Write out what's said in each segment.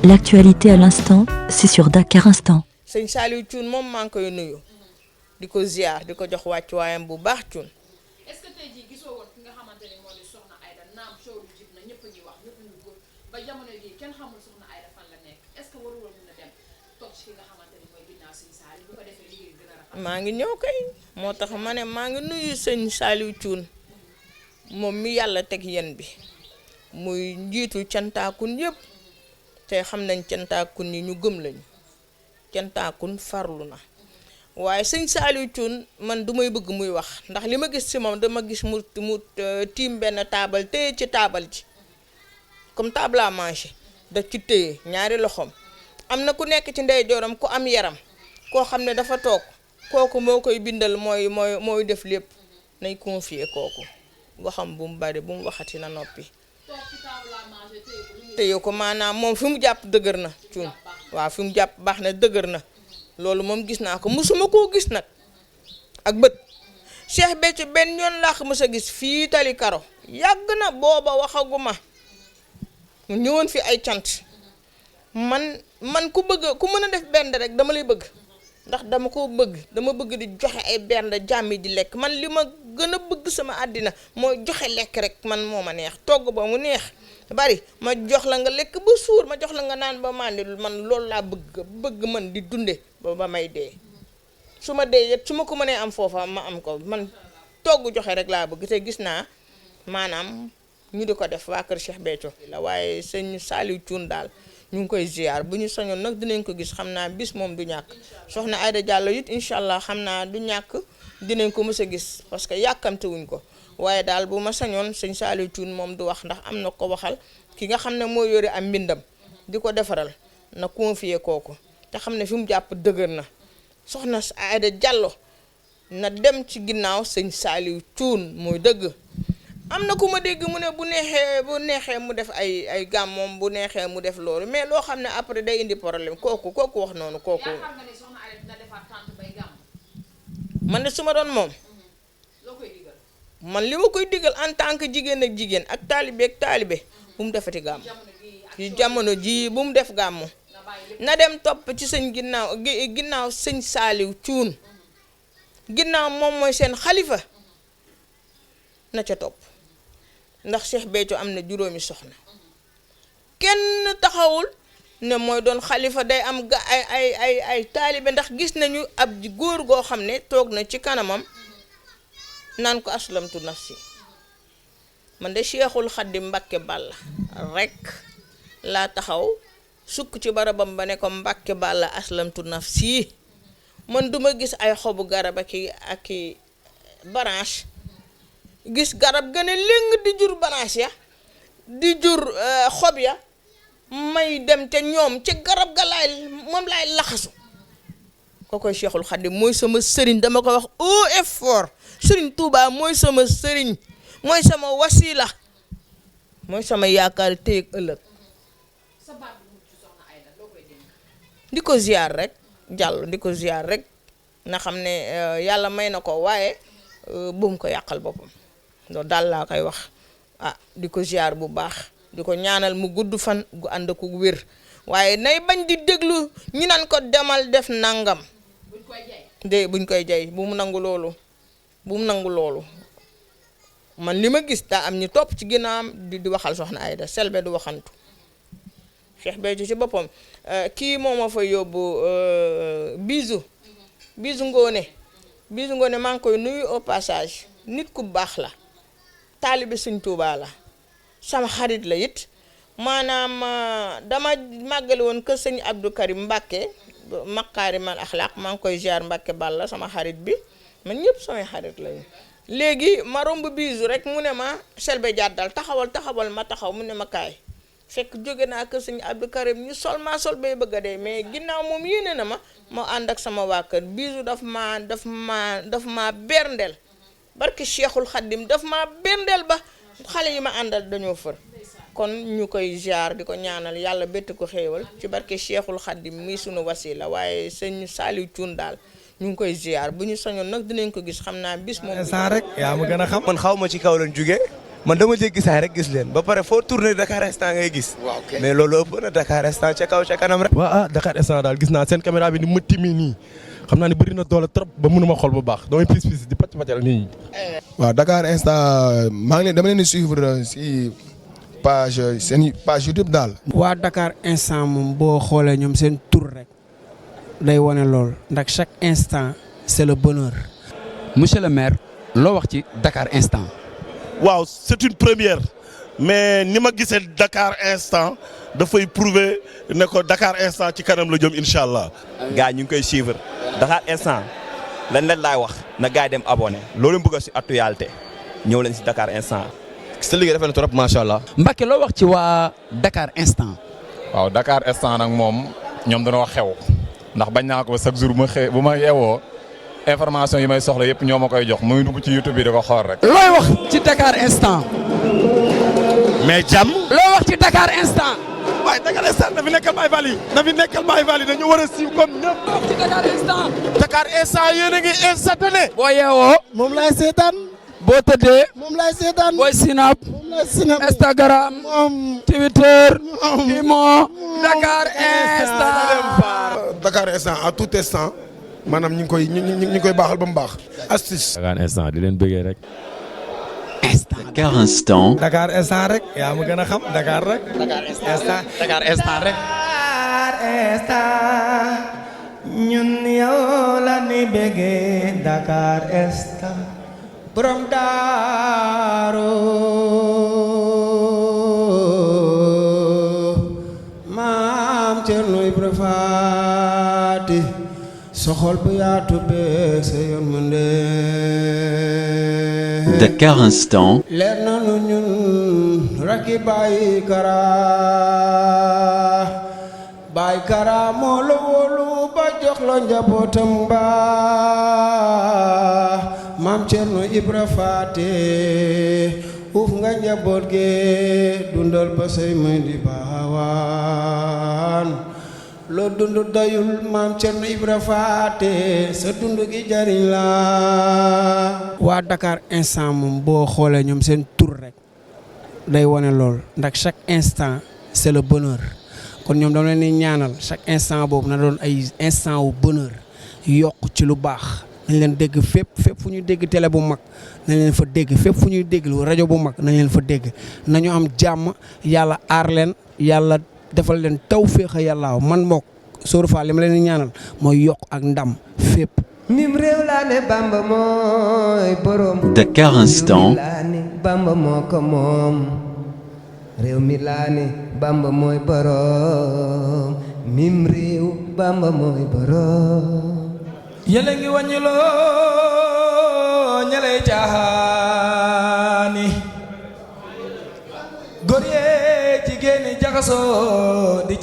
L'actualité à l'instant, c'est sur Dakar Instant. sëñ Saliou Thioune moom maa ngi koy nuyu di ko ziar di ko jox wàccuwaayam bu baax Thioune. est-ce que tey jii gisoo woon ki nga xamante ne moo di Soxna Aida naam show bi jib na ñëpp a ngi wax ñëpp a ngi góor ba jamono jii kenn xamul Soxna Aida fan la nekk est-ce que warul woon mën a dem toog ci ki nga xamante ne mooy ginnaaw sëñ Saliou bu ko defee liggéey gën a rafet. maa ngi ñëw kay moo tax ma ne maa ngi nuyu sëñ Saliou Thioune moom mi yàlla teg yen bi muy njiitu cantaakun yëpp te xam nañ cantaakun yi ñu gëm lañu cantaakun farlu na waaye sëñ Saliou Thioune man du may bëgg muy wax ndax li ma gis ci moom dama gis mu tiim benn taabal téye ci taabal ji comme table à manger da ci téye ñaari loxoom am na ku nekk ci ndeyjooram ku am yaram koo xam ne dafa toog kooku moo koy bindal mooy def lépp nay confier kooku waxam bu mu bari bu mu waxati na noppi téye ko maanaam moom fi mu jàpp dëgër na Thioune waaw fi mu jàpp baax na dëgër na loolu moom gis naa ko musuma koo gis nag ak bët Cheikh Béthio benn yoon laa ko mës a gis fii tali karo yàgg na booba waxaguma mu ñëwoon fi ay cant man ku bëgg ku mën a def benn rek dama lay bëgg ndax dama ko bëgg dama bëgg di joxe ay benn jàmmi di lekk man li ma gën a bëgg sama àddina mooy joxe lekk rek man moo ma neex togg ba mu neex bari ma jox la nga lekk ba suur ma jox la nga naan ba màndi man loolu laa bëgg man di dunde ba may dee su ma dee yet su ma ko mënee am foofa ma am ko man togg joxe rek laa bëgg te gis naa maanaam ñu di ko def waa kër Cheikh Béthio la waaye sëñ Saliou Thioune daal ñu ngi koy ziar bu ñu sañoon nag dinañ ko gis xam naa bis moom du ñàkk soxna Aida Diallo it incha allah xam naa du ñàkk dinañ ko mës a gis parce que yàkkamte wuñ ko waaye daal bu ma sañoon sëñ Saliou Thioune moom du wax ndax am na ko waxal ki nga xam ne moo yore am mbindam di ko defaral na confier kooku te xam ne fi mu jàpp dëgër na soxna Aida Diallo na dem ci ginnaaw sëñ Saliou Thioune mooy dëgg. am na ku ma dégg mu ne bu neexee mu def ay gàmmoom bu neexee mu def loolu mais loo xam ne après day indi problème kooku wax noonu kooku. yaakaar nga ni Soxna Aida dina defaat tànt bay gàmm. man de su ma doon moom. loo koy digal. man li ma koy digal en tant que jigéen ak jigéen ak taalibe bu mu defati gàmm. ci jamono ji bu mu def gàmm. na dem topp ci sëñ ginnaaw sëñ Saliou Thioune ginnaaw moom mooy seen xalifa na ca topp. ndax Cheikh Béthio am na juróomi soxna kenn taxawul ne mooy doon xalifa day am ay taalibe ndax gis nañu ab góor goo xam ne toog na ci kanamam naan ko aslamtu nafsi man de Cheikhul Khadim Mbàkke Balla rek laa taxaw sukk ci barabam ba ne ko Mbàkke Balla aslamtu nafsi man duma gis ay xobu garab ak i branche gis garab gën a léng di jur banaas ya di jur xob ya may dem te ñoom ci garab ga moom laay laxasu ko koy Cheikhul Khadim mooy sama sëriñ dama ko wax haut et fort sëriñ Touba mooy sama sëriñ mooy sama wasila mooy sama yaakaar tey ak ëllëg di ko ziar rek jàll di ko ziar rek na xam ne yàlla may na ko waaye bu mu ko yàqal boppam loolu daal laa koy wax di ko ziar bu baax di ko ñaanal mu gudd fan gu ànd ak wér waaye nay bañ di déglu ñu naan ko demal def nangam buñ koy jay bu mu nangu loolu man li ma gis daa am ñu topp ci ginnaawam di waxal soxna Aida Selbe du waxantu Cheikh Béthio ci boppam kii moo ma fa yóbbu bisu ngoone maa ngi koy nuyu au passage nit ku baax la taalibe Sëñ Tuubaa la sama xarit la it maanaam dama màggale woon kër sëñ Abdou Karim Mbàkke makaarimal axlaaq maa ngi koy ziar Mbàkke Balla sama xarit bi man ñëpp samay xarit lañu léegi ma romb biisu rek mu ne ma Selbe jàddal taxawal ma taxaw mu ne ma kaay fekk jóge naa kër sëñ Abdou Karim ñu sol bay bëgg a dee mais ginnaaw moom yéene na ma ànd ak sama waa kër biisu daf ma berndeel barke Cheikhul Khadim daf ma berndeel ba xale yi ma àndal dañoo fër kon ñu koy ziar di ko ñaanal yàlla bett ko xéewal ci barke Cheikhul Khadim muy sunu wasila waaye sëñ Saliou Thioune daal ñu ngi koy ziar bu ñu sañoon nag dinañ ko gis xam naa bis moom instant rek yaa ma gën a xam man xaw ma ci kaw lañ jóge man dama jéggi saay rek gis leen ba pare foo tourné Dakar instant ngay gis. waaw kay mais loolu ëpp na Dakar instant ca kaw ca kanam rek. waaw Dakar instant daal gis naa seen caméra bi ni mu timmi nii xam naa ne bëri na doole trop ba mënuma xool bu baax damay pis di pàcc pàccal nii. waaw Dakar instant dama leen di suivre si seen page YouTube daal. waa Dakar instant moom boo xoolee ñoom seen tur rek day wane lool ndax chaque instant c'est le bonheur. monsieur le maire loo wax ci Dakar instant. waaw c'est une première mais ni ma gisee Dakar instant dafay prouver ne ko Dakar instant ci kanam la jëm incha allah. gars ñu ngi koy suivre Dakar instant lan leen laay wax na gars yi dem abonné loolu bëgg si actualité ñëw leen si Dakar instant. sa liggéey dafa ne trop macha allah. Mbacke loo wax ci waa Dakar instant. waaw Dakar instant nag moom ñoom dañoo xew ndax bañ naa ko ba chaque jour bu ma yeewoo information yi may soxla yëpp ñoo ma koy jox muy dugg ci YouTube bi da ko xool rek. looy wax ci Dakar instant. mais jàmm. loo wax ci Dakar instant. waaye Dakar instant na fi nekkal Baye Fall yi na fi nekkal Baye Fall yi dañu war a siiw comme ñëpp. loo wax ci Dakar instant. Dakar instant yéen a ngi instantané. boo yeewoo. moom laay seetaan. boo tëddee. moom laay seetaan. booy Snap. moom laay sinap. Instagram. Twitter. Imo. Dakar instant. Dakar instant à tout instant maanaam ñu ngi koy baaxal ba mu baax. astuce. Dakar instant di leen bëggee rek. Dakar Instant. Dakar instant rek yaa ma gën a xam Dakar rek. Dakar instant. instant Dakar instant rek. Dakar instant ñun yow la ni bëggee Dakar instant borom daaru maam Cerno Ibra Faati soxol bu yaatu beeg sa yoon mu Dakar Instant. leer na nu ñun rakki Baay Kara moo la wóolu ba jox la njabootam ba maam Cerno Ibra Faate uuf nga njaboot ge dundal ba say may di baawaan loo dund dayul maam Cerno Ibra Faate sa dund gi jariñ la. waa Dakar instant moom boo xoolee ñoom seen tur rek day wane lool ndax chaque instant c'est le bonheur kon ñoom dama leen di ñaanal chaque instant boobu na doon ay instant wu bonheur yokk ci lu baax nañ leen dégg fépp fu ñuy dégg télé bu mag nañ leen fa dégg fépp fu ñuy dégg lu rajo bu mag nañ leen fa dégg nañu am jàmm yàlla aar leen yàlla defal leen tawféex a yàllaaw man mook Sóoru Fall li ma leen di ñaanal mooy yokk ak ndam fépp. mim réew laa ne Bamba mooy borom. Dakar Instant. laa ne Bamba moo ko moom. réew mi laa ne Bamba mooy borom. mim réew Bamba mooy borom. yéen a ngi wàññiloo ñalay caaxaani góor yee jigéen ñi jaxasoo di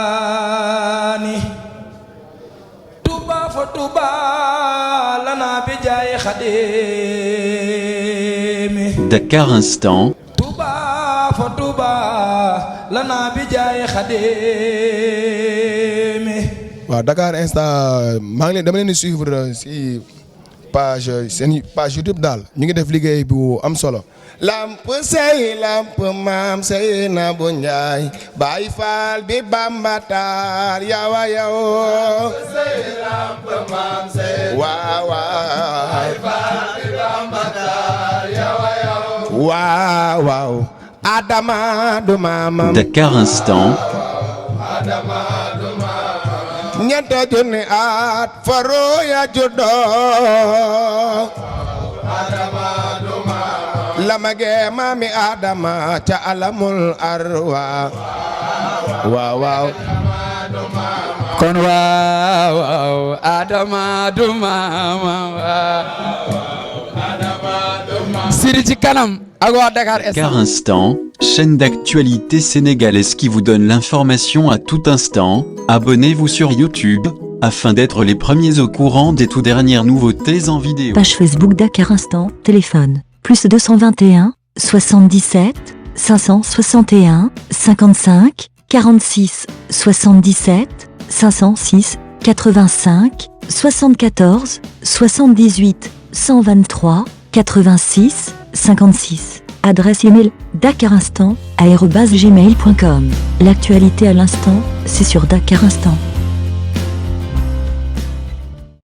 caaxaani Tuuba fa Tuuba lana bi jaay xadeemi Dakar Instant. Tuuba fa Tuuba lana bi jaay xadeemi. waaw Dakar instant dama leen di suivre si seen page YouTube daal ñu ngi def liggéey bu am solo. lamp say lamp maam say na bu Njaay Baay Faal bi Bamba taal yawa yaw. lamp say lamp maam say waaw waaw. Baay Faal bi Bamba taal yawa yaw. waaw waaw. Adama du maamam. Dakar Instant. Adama du maamam. ñetti junni at faro ya juddoo. Adama du maamam. lamage maami Adama ca alamul arwa. waaw waaw. kon waaw Adama du maamam. Siri ci kanam ak waa Dakar Dakar Instant, chaîne d'actualité sénégalaise qui vous donne l'information à tout instant. Abonnez-vous sur YouTube afin d'être les premiers au courant des tout dernières nouveautés en vidéo. Page Facebook Dakar Instant, téléphone, plus 221, 77, 561, 55, 46, 77, 506, 85, 74, 78, 123, 86, 56. Adresse email dakarinstant@gmail.com. L'actualité à l'instant, c'est sur Dakar Instant.